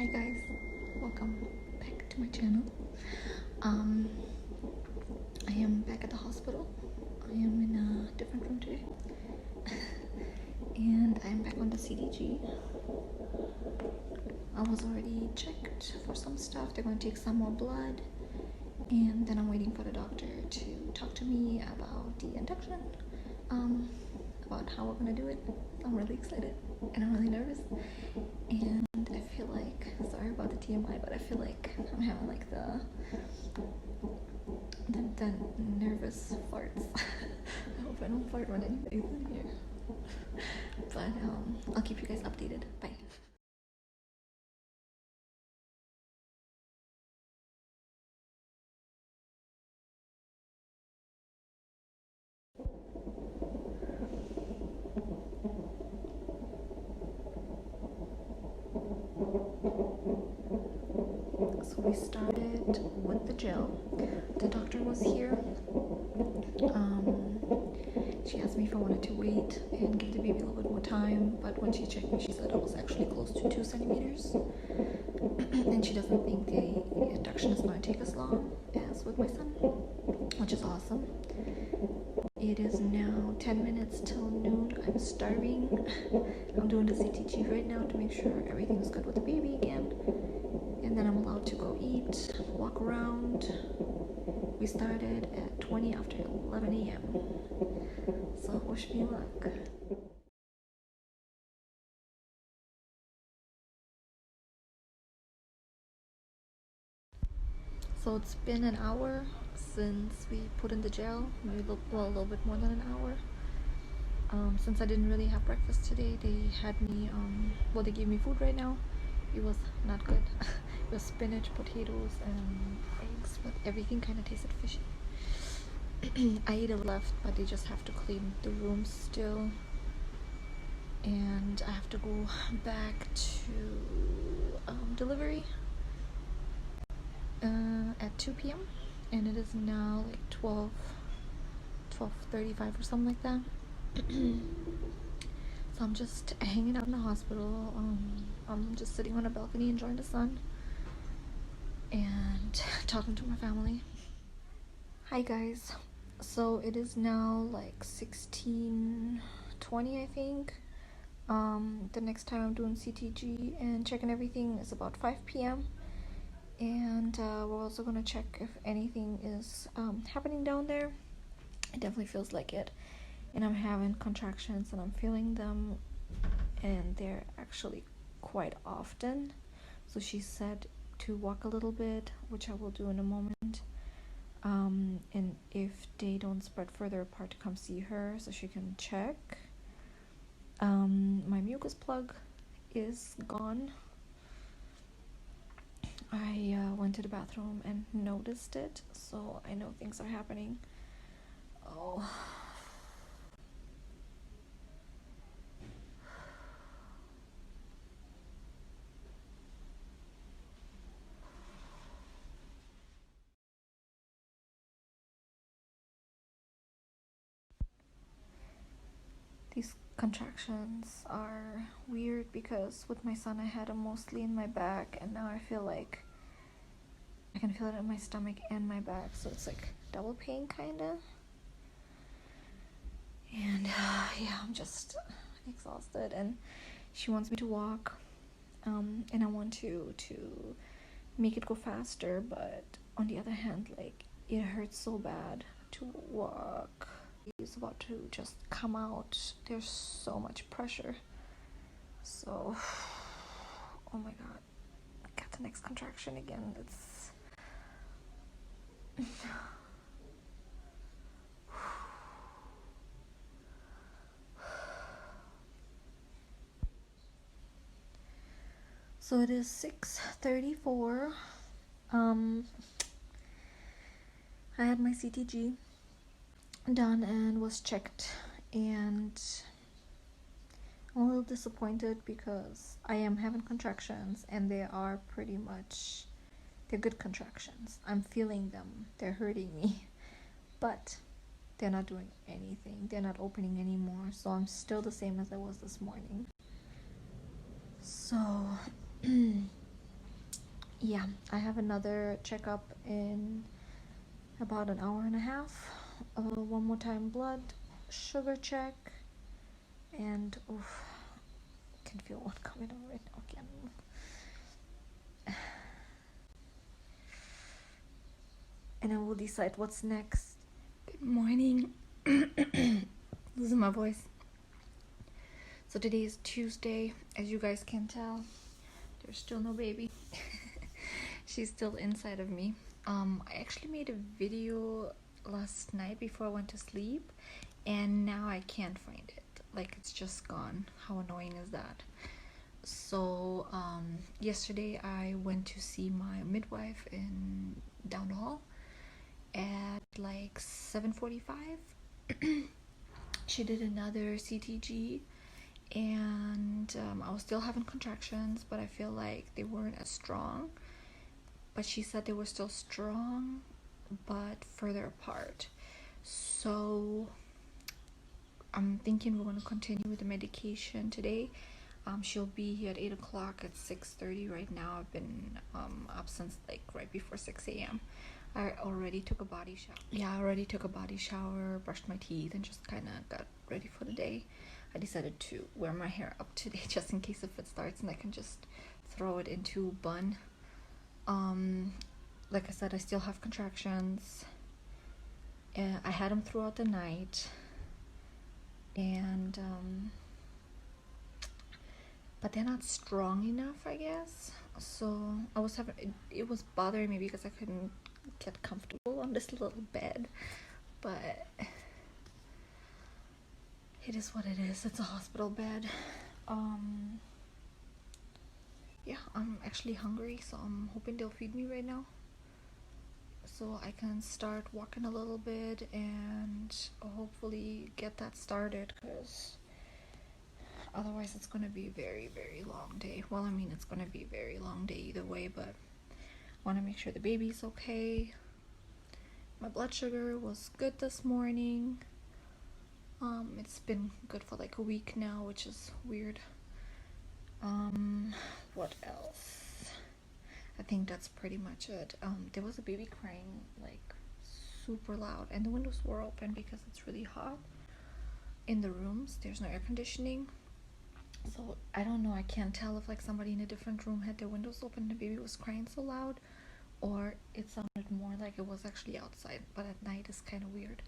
Hi guys, welcome back to my channel. Um, I am back at the hospital. I am in a different room today, and I am back on the CDG. I was already checked for some stuff. They're going to take some more blood, and then I'm waiting for the doctor to talk to me about the induction, about how we're gonna do it. I'm really excited and I'm really nervous, and I feel like, sorry about the TMI, but I feel like I'm having like the nervous farts. I hope I don't fart when anybody's in here. But I'll keep you guys updated. Bye. So we started with the gel. The doctor was here. She asked me if I wanted to wait and give the baby a little bit more time, but when she checked me, she said I was actually close to 2 centimeters. And she doesn't think the induction is going to take as long as with my son, which is awesome. It is now 10 minutes till noon. I'm starving. I'm doing the CTG right now to make sure everything is good with the baby again. And then I'm allowed to go eat, walk around. We started at 20 after 11 a.m. So wish me luck. So it's been an hour since we put in the gel, maybe a little bit more than an hour. Since I didn't really have breakfast today, they had me, they gave me food right now. It was not good. It was spinach, potatoes, and eggs, but everything kind of tasted fishy. I ate it left, but they just have to clean the room still. And I have to go back to delivery at 2 p.m. and it is now like 12:35 or something like that. So I'm just hanging out in the hospital. I'm just sitting on a balcony enjoying the sun and talking to my family. Hi guys. So it is now like 16:20, I think. The next time I'm doing CTG and checking everything is about 5 p.m. And we're also gonna check if anything is happening down there. It definitely feels like it, and I'm having contractions and I'm feeling them, and they're actually quite often. So she said to walk a little bit, which I will do in a moment, and if they don't spread further apart, to come see her so she can check. My mucus plug is gone. I went to the bathroom and noticed it, so I know things are happening. Oh. These contractions are weird because with my son I had them mostly in my back, and now I feel like I can feel it in my stomach and my back, so it's like double pain kinda. And yeah, I'm just exhausted, and she wants me to walk, and I want to make it go faster, but on the other hand, like, it hurts so bad to walk. It's about to just come out. There's so much pressure. So, oh my god, I got the next contraction again. It's so it is 6:34. I had my CTG done and was checked, and I'm a little disappointed because I am having contractions, and they are they're good contractions. I'm feeling them. They're hurting me, but they're not doing anything. They're not opening anymore, so I'm still the same as I was this morning. So yeah, I have another checkup in about an hour and a half. One more time blood sugar check, and oof, I can feel one coming on right now again. And I will decide what's next. Good morning. Losing my voice. So today is Tuesday, as you guys can tell. There's still no baby. She's still inside of me. I actually made a video last night before I went to sleep, and now I can't find it. Like, it's just gone. How annoying is that? So yesterday I went to see my midwife in down the hall at like 7:45. She did another CTG, and I was still having contractions, but I feel like they weren't as strong. But she said they were still strong, but further apart. So I'm thinking we're going to continue with the medication today. She'll be here at 8 o'clock at 6:30 right now. I've been up since like right before 6 a.m. I already took a body shower. Yeah, I already took a body shower, brushed my teeth, and just kind of got ready for the day. I decided to wear my hair up today just in case if it starts, and I can just throw it into a bun. Like I said, I still have contractions. I had them throughout the night, and but they're not strong enough, I guess. So I was having it was bothering me because I couldn't get comfortable on this little bed, but it is what it is. It's a hospital bed. Yeah, I'm actually hungry, so I'm hoping they'll feed me right now so I can start walking a little bit and hopefully get that started, because otherwise it's gonna be a very, very long day. Well, I mean, it's gonna be a very long day either way, but I want to make sure the baby's okay. My blood sugar was good this morning. It's been good for like a week now, which is weird. What else? I think that's pretty much it. There was a baby crying like super loud, and the windows were open because it's really hot in the rooms. There's no air conditioning, so I don't know. I can't tell if like somebody in a different room had their windows open and the baby was crying so loud, or it sounded more like it was actually outside, but at night it's kind of weird.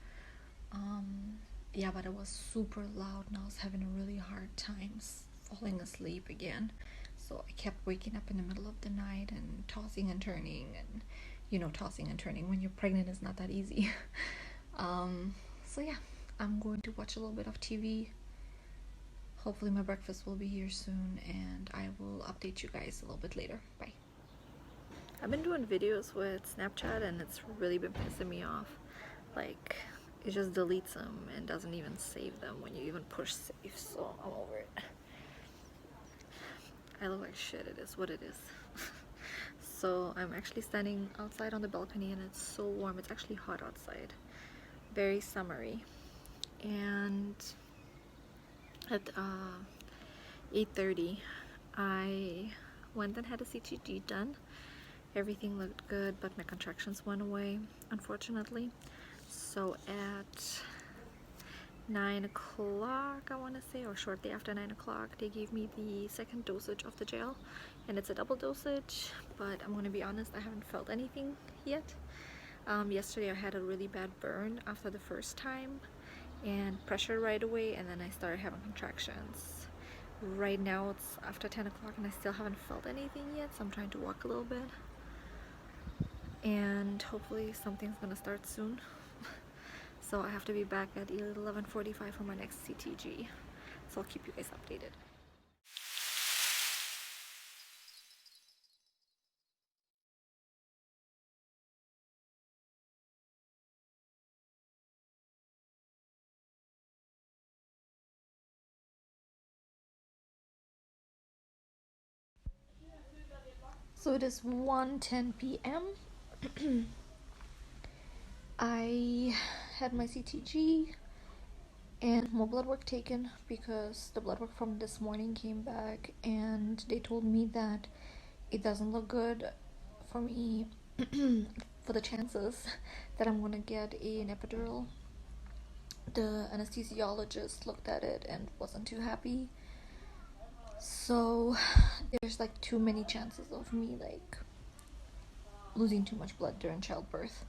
Yeah, but it was super loud, and I was having a really hard time falling asleep again. So I kept waking up in the middle of the night and tossing and turning, and tossing and turning when you're pregnant is not that easy. So yeah, I'm going to watch a little bit of TV. Hopefully my breakfast will be here soon, and I will update you guys a little bit later. Bye. I've been doing videos with Snapchat, and it's really been pissing me off. Like, it just deletes them and doesn't even save them when you even push save, so I'm over it. I look like shit. It is what it is. So I'm actually standing outside on the balcony, and it's so warm. It's actually hot outside, very summery. And at 8:30 I went and had a CTG done. Everything looked good, but my contractions went away, unfortunately. So at 9 o'clock, I want to say, or shortly after 9 o'clock, they gave me the second dosage of the gel, and it's a double dosage, but I'm going to be honest, I haven't felt anything yet. Yesterday I had a really bad burn after the first time, and pressure right away, and then I started having contractions. Right now it's after 10 o'clock and I still haven't felt anything yet, so I'm trying to walk a little bit, and hopefully something's gonna start soon. So I have to be back at 11:45 for my next CTG, so I'll keep you guys updated. So it is 1:10 p.m. I had my CTG and more blood work taken, because the blood work from this morning came back and they told me that it doesn't look good. for me for the chances that I'm gonna get an epidural. The anesthesiologist looked at it and wasn't too happy. So there's like too many chances of me like losing too much blood during childbirth.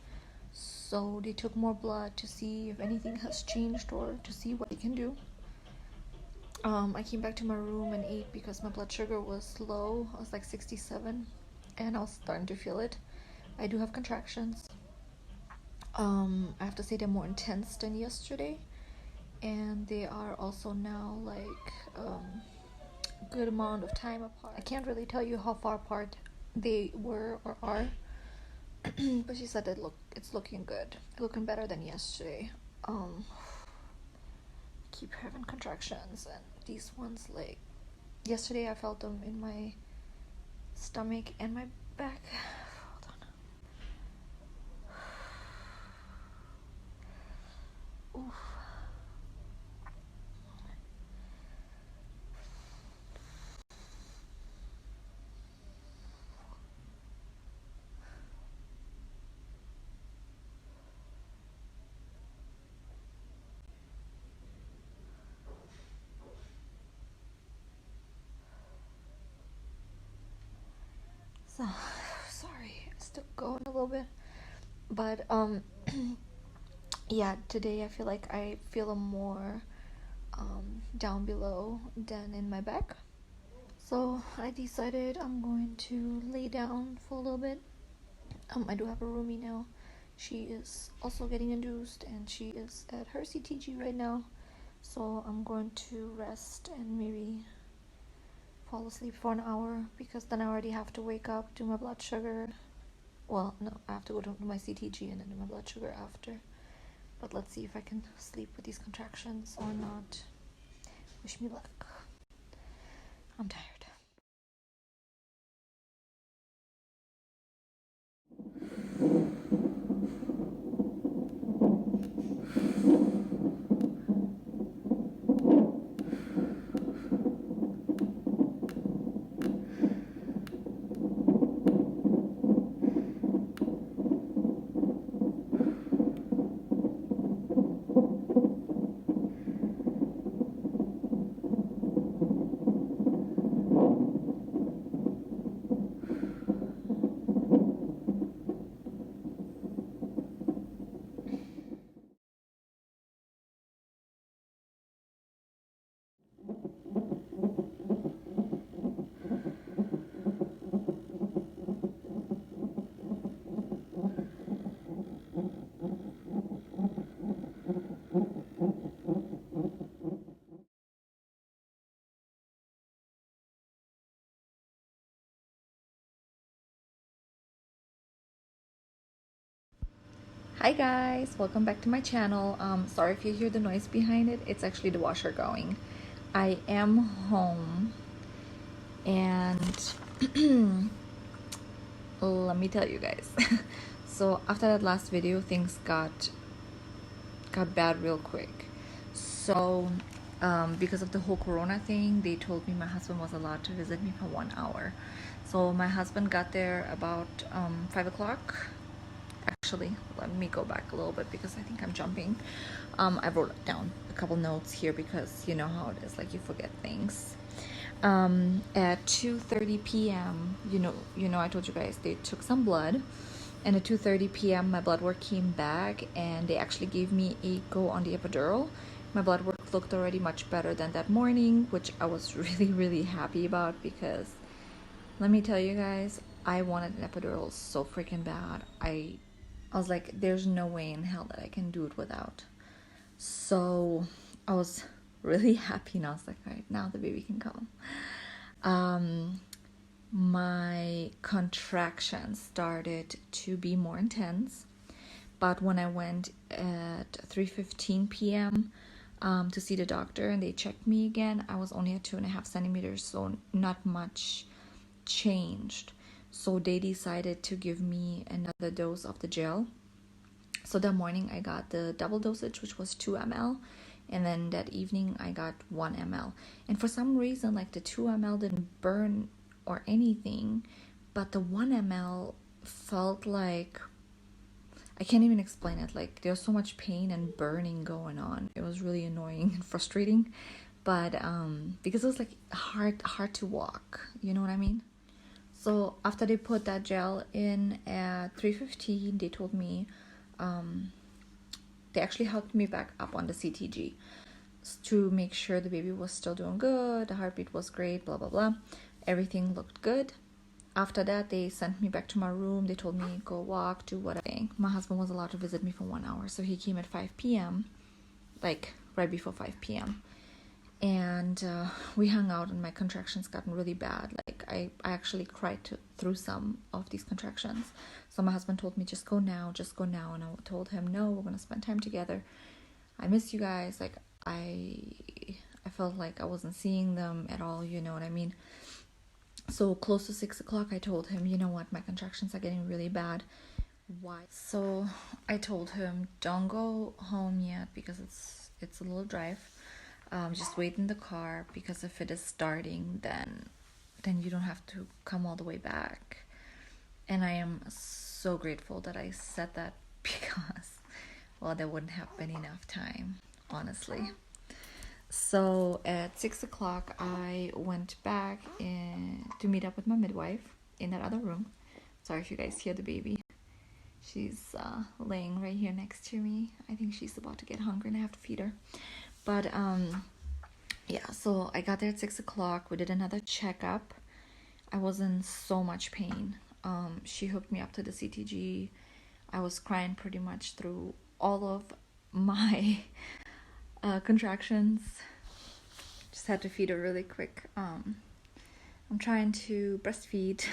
So they took more blood to see if anything has changed or to see what they can do. I came back to my room and ate because my blood sugar was low. I was like 67 and I was starting to feel it. I do have contractions. I have to say they're more intense than yesterday, and they are also now like good amount of time apart. I can't really tell you how far apart they were or are, but she said that it's looking good, looking better than yesterday. Keep having contractions, and these ones, like yesterday I felt them in my stomach and my back. Hold on. Oof. So sorry, still going a little bit, but yeah, today I feel like I feel more down below than in my back. So I decided I'm going to lay down for a little bit. I do have a roomie now. She is also getting induced and she is at her CTG right now. So I'm going to rest and maybe fall asleep for an hour because then I already have to wake up, do my blood sugar. Well, no, I have to go to my CTG and then do my blood sugar after. But let's see if I can sleep with these contractions or not. Wish me luck. I'm tired. Hi guys, welcome back to my channel. Sorry if you hear the noise behind it. It's actually the washer going. I am home and let me tell you guys. So after that last video, things got bad real quick. So because of the whole corona thing, they told me my husband was allowed to visit me for 1 hour. So my husband got there about 5 o'clock. Actually, let me go back a little bit because I think I'm jumping. I wrote down a couple notes here because you know how it is, like you forget things. At 2:30 p.m., you know I told you guys they took some blood, and at 2:30 p.m. my blood work came back and they actually gave me a go on the epidural. My blood work looked already much better than that morning, which I was really happy about because let me tell you guys, I wanted an epidural so freaking bad. I was like, there's no way in hell that I can do it without. So I was really happy and I was like, all right, now the baby can come. My contractions started to be more intense, but when I went at 3:15 p.m. To see the doctor and they checked me again, I was only at 2.5 centimeters, so not much changed. So they decided to give me another dose of the gel. So that morning I got the double dosage, which was 2 ml, and then that evening I got 1 ml. And for some reason, like the 2 ml didn't burn or anything, but the 1 ml felt like, I can't even explain it. Like, there's so much pain and burning going on. It was really annoying and frustrating, but because it was like hard to walk. You know what I mean? So after they put that gel in at 3:15, they told me, they actually helped me back up on the CTG to make sure the baby was still doing good, the heartbeat was great, blah blah blah. Everything looked good. After that, they sent me back to my room. They told me, go walk, do whatever. My husband was allowed to visit me for 1 hour, so he came at 5 p.m., like right before 5 p.m. And we hung out, and my contractions gotten really bad. Like, I actually cried through some of these contractions. So my husband told me, just go now. And I told him, no, we're going to spend time together. I miss you guys. Like, I felt like I wasn't seeing them at all, you know what I mean? So close to 6 o'clock, I told him, you know what, my contractions are getting really bad. Why? So I told him, don't go home yet because it's a little drive. Just wait in the car, because if it is starting, then you don't have to come all the way back. And I am so grateful that I said that, because, well, there wouldn't have been enough time, honestly. So at 6 o'clock, I went back to meet up with my midwife in that other room. Sorry if you guys hear the baby. She's laying right here next to me. I think she's about to get hungry and I have to feed her. But yeah, so I got there at 6 o'clock. We did another checkup. I was in so much pain. She hooked me up to the CTG. I was crying pretty much through all of my contractions. Just had to feed her really quick. I'm trying to breastfeed,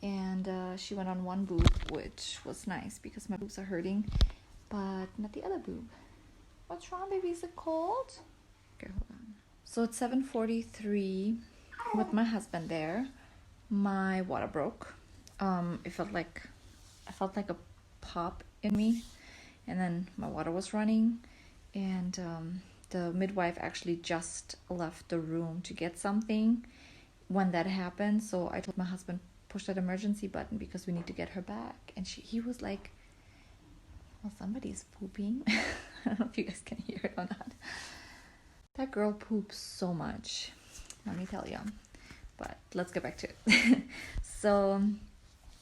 and she went on one boob, which was nice because my boobs are hurting, but not the other boob. What's wrong, baby? Is it cold? Okay, hold on. So it's 7:43 with my husband there. My water broke. I felt like a pop in me, and then my water was running, and the midwife actually just left the room to get something when that happened. So I told my husband, push that emergency button because we need to get her back. And he was like, well, somebody's pooping. I don't know if you guys can hear it or not. That girl poops so much, let me tell you. But let's get back to it. So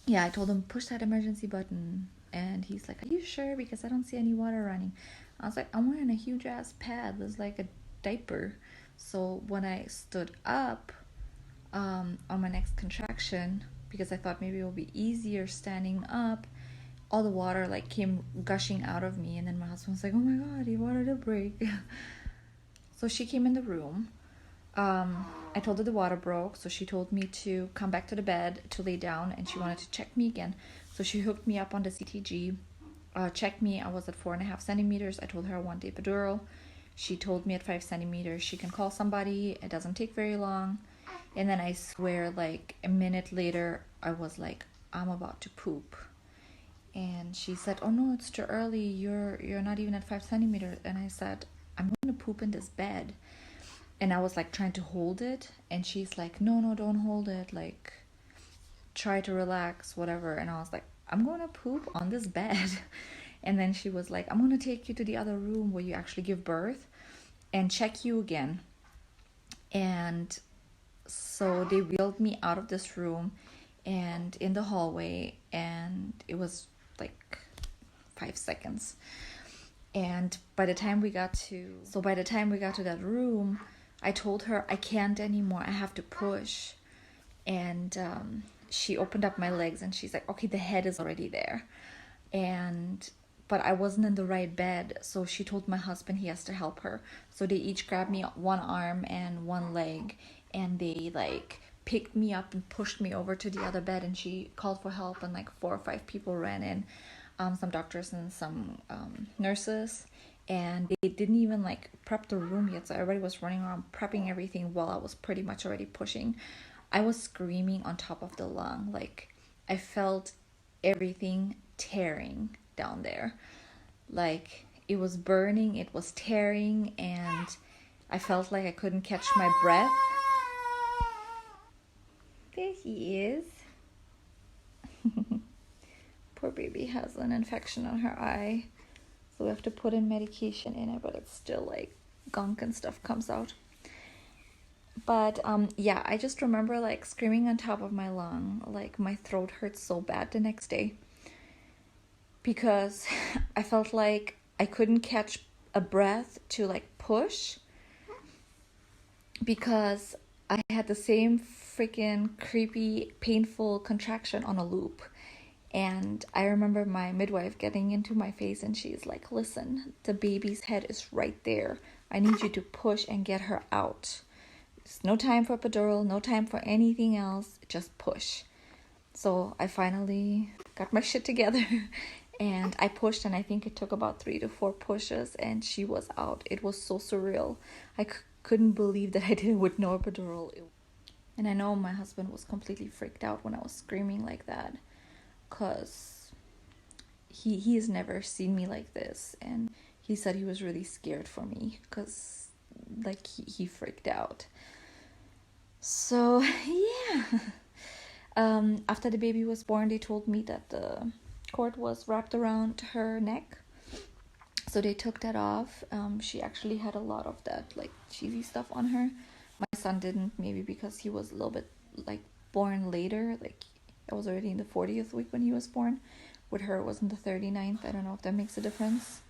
yeah, I told him, push that emergency button. And he's like, are you sure? Because I don't see any water running. I was like, I'm wearing a huge ass pad. There's like a diaper. So when I stood up on my next contraction, because I thought maybe it would be easier standing up, all the water like came gushing out of me. And then my husband was like, oh my God, your water did break. So she came in the room. I told her the water broke, so she told me to come back to the bed to lay down, and she wanted to check me again. So she hooked me up on the CTG, checked me. I was at 4.5 centimeters. I told her I want the epidural. She told me at 5 centimeters she can call somebody. It doesn't take very long. And then I swear, like a minute later, I was like, I'm about to poop. And she said, oh no, it's too early. You're not even at 5 centimeters. And I said, I'm going to poop in this bed. And I was like trying to hold it, and she's like, no, don't hold it, like try to relax, whatever. And I was like, I'm going to poop on this bed. And then she was like, I'm going to take you to the other room where you actually give birth and check you again. And so they wheeled me out of this room and in the hallway, and it was like 5 seconds. And by the time we got to that room, I told her I can't anymore. I have to push. And she opened up my legs, and she's like, okay, the head is already there. But I wasn't in the right bed. So she told my husband he has to help her. So they each grabbed me one arm and one leg, and they like picked me up and pushed me over to the other bed. And she called for help, and like 4 or 5 people ran in. Some doctors and some nurses, and they didn't even like prep the room yet, so everybody was running around prepping everything while I was pretty much already pushing. I was screaming on top of the lung. Like, I felt everything tearing down there. Like, it was burning, it was tearing, and I felt like I couldn't catch my breath. There he is. has an infection on her eye, so we have to put in medication in it, but it's still like gunk and stuff comes out. But yeah, I just remember like screaming on top of my lung, like my throat hurt so bad the next day because I felt like I couldn't catch a breath to like push because I had the same freaking creepy, painful contraction on a loop. And I remember my midwife getting into my face and she's like, listen, the baby's head is right there. I need you to push and get her out. There's no time for epidural, no time for anything else, just push. So I finally got my shit together and I pushed, and I think it took about 3 to 4 pushes and she was out. It was so surreal. I couldn't believe that I did it with no epidural. And I know my husband was completely freaked out when I was screaming like that, because he has never seen me like this, and he said he was really scared for me because like he freaked out. So yeah. After the baby was born, they told me that the cord was wrapped around her neck, so they took that off. She actually had a lot of that like cheesy stuff on her. My son didn't, maybe because he was a little bit like born later, like I was already in the 40th week when he was born. With her, it was in the 39th. I don't know if that makes a difference.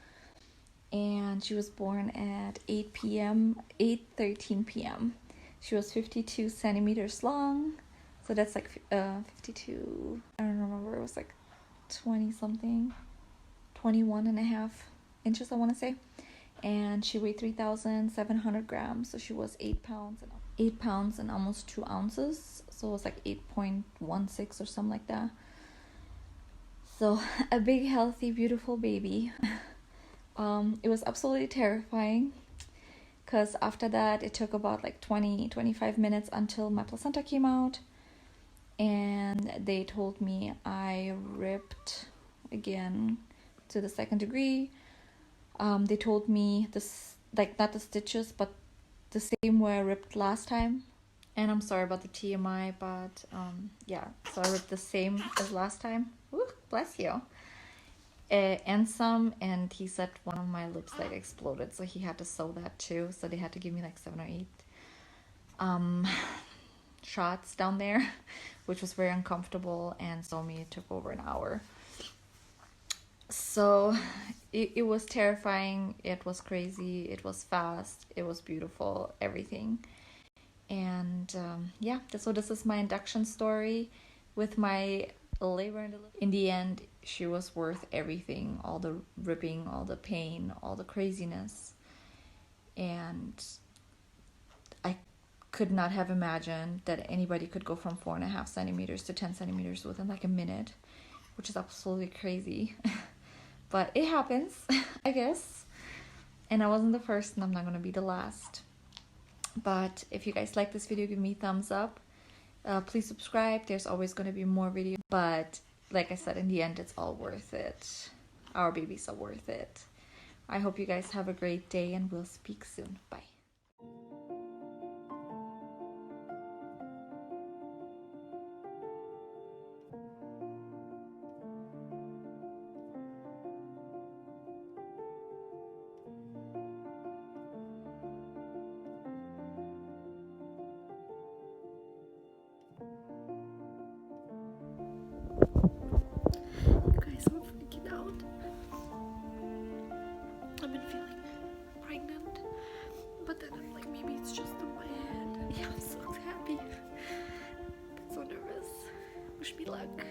And she was born at 8:13 p.m. She was 52 centimeters long. So that's like 52, I don't remember, it was like 20 something, 21 and a half inches, I want to say. And she weighed 3,700 grams. So she was 8 pounds and almost 2 ounces. So it was like 8.16 or something like that. So a big, healthy, beautiful baby. It was absolutely terrifying because after that it took about like 20-25 minutes until my placenta came out, and they told me I ripped again to the 2nd degree. They told me this, like not the stitches but the same way I ripped last time. And I'm sorry about the TMI, but yeah, so I ripped the same as last time. Ooh, bless you. And some, and he said one of my lips like exploded, so he had to sew that too. So they had to give me like 7 or 8 shots down there, which was very uncomfortable, and so me it took over an hour. So it was terrifying, it was crazy, it was fast, it was beautiful, everything. And yeah, so this is my induction story with my labor and delivery. In the end, she was worth everything, all the ripping, all the pain, all the craziness. And I could not have imagined that anybody could go from 4.5 centimeters to 10 centimeters within like a minute, which is absolutely crazy. But it happens, I guess. And I wasn't the first, and I'm not gonna be the last. But if you guys like this video, give me a thumbs up. Please subscribe. There's always going to be more videos. But like I said, in the end, it's all worth it. Our babies are worth it. I hope you guys have a great day, and we'll speak soon. Bye. You guys, I'm freaking out. I've been feeling pregnant, but then I'm like, maybe it's just in my head. Yeah, I'm so happy, but so nervous. Wish me luck.